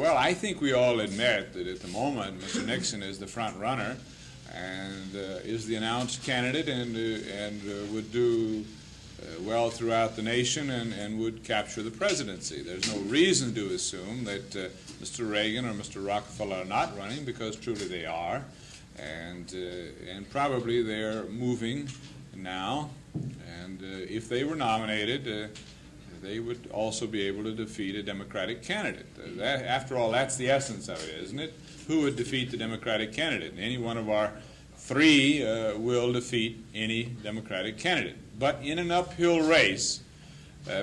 Well, I think we all admit that at the moment Mr. Nixon is the front runner and is the announced candidate and would do well throughout the nation and would capture the presidency. There's no reason to assume that Mr. Reagan or Mr. Rockefeller are not running, because truly they are, and probably they're moving now. And if they were nominated, they would also be able to defeat a Democratic candidate. After all, that's the essence of it, isn't it? Who would defeat the Democratic candidate? Any one of our three will defeat any Democratic candidate. But in an uphill race,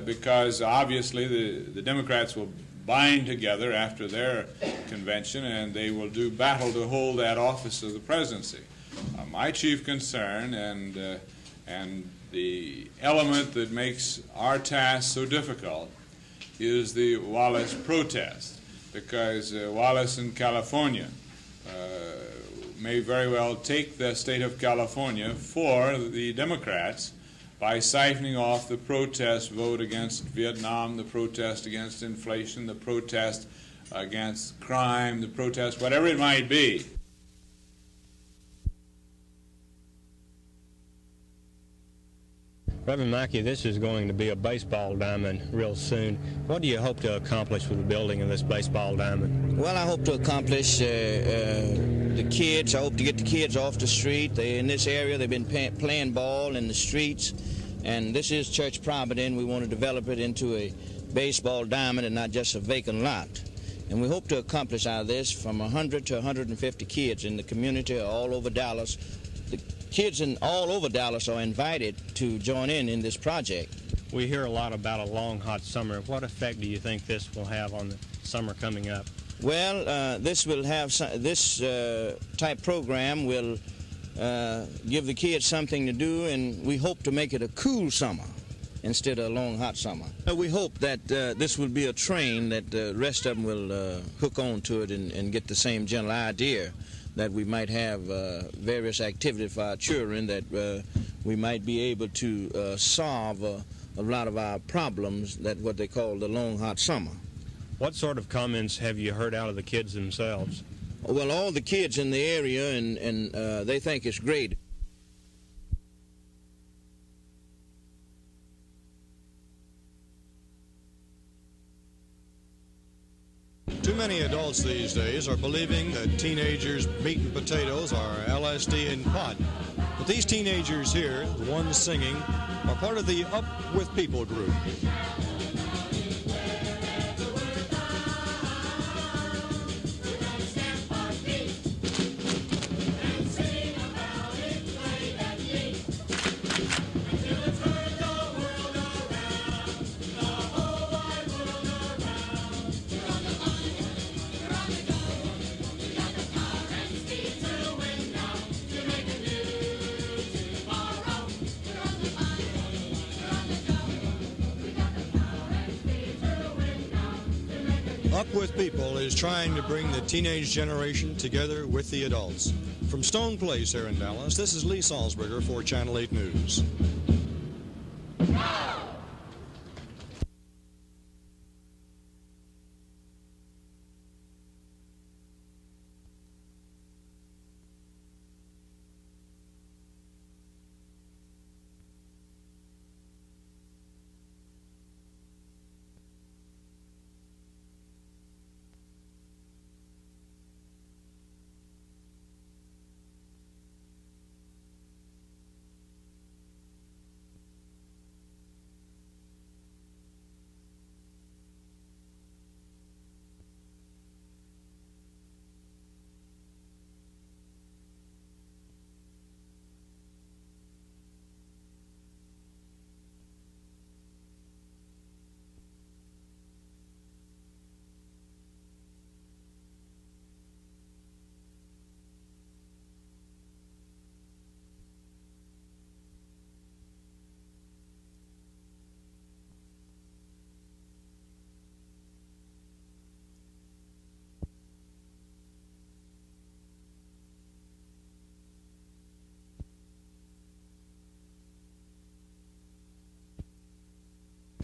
because obviously the Democrats will bind together after their convention and they will do battle to hold that office of the presidency. My chief concern and the element that makes our task so difficult is the Wallace protest, because Wallace in California may very well take the state of California for the Democrats by siphoning off the protest vote against Vietnam, the protest against inflation, the protest against crime, the protest, whatever it might be. Reverend Mackey, this is going to be a baseball diamond real soon. What do you hope to accomplish with the building of this baseball diamond? Well, I hope to accomplish the kids. I hope to get the kids off the street. In this area, they've been playing ball in the streets, and this is church property, and we want to develop it into a baseball diamond and not just a vacant lot. And we hope to accomplish out of this from 100 to 150 kids in the community all over Dallas. The kids all over Dallas are invited to join in this project. We hear a lot about a long, hot summer. What effect do you think this will have on the summer coming up? Well, this type program will give the kids something to do, and we hope to make it a cool summer instead of a long, hot summer. We hope that this will be a train that the rest of them will hook on to it and get the same general idea, that we might have various activities for our children, that we might be able to solve a lot of our problems, that what they call the long, hot summer. What sort of comments have you heard out of the kids themselves? Well, all the kids in the area, and they think it's great. Too many adults these days are believing that teenagers' meat and potatoes are LSD and pot. But these teenagers here, the ones singing, are part of the Up With People group. Up With People is trying to bring the teenage generation together with the adults. From Stone Place here in Dallas, this is Lee Salzberger for Channel 8 News.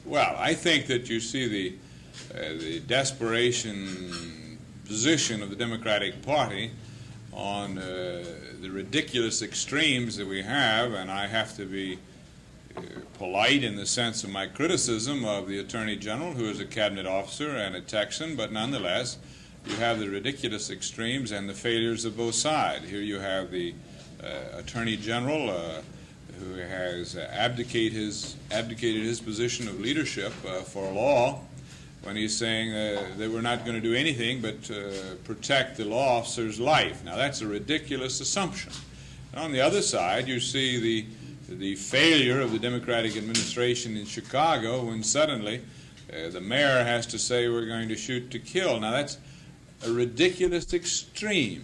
Well, I think that you see the desperation position of the Democratic Party on the ridiculous extremes that we have, and I have to be polite in the sense of my criticism of the Attorney General, who is a cabinet officer and a Texan, but nonetheless, you have the ridiculous extremes and the failures of both sides. Here you have the Attorney General who has abdicated his position of leadership for law when he's saying that we're not going to do anything but protect the law officer's life. Now that's a ridiculous assumption. And on the other side, you see the failure of the Democratic administration in Chicago when suddenly the mayor has to say we're going to shoot to kill. Now that's a ridiculous extreme.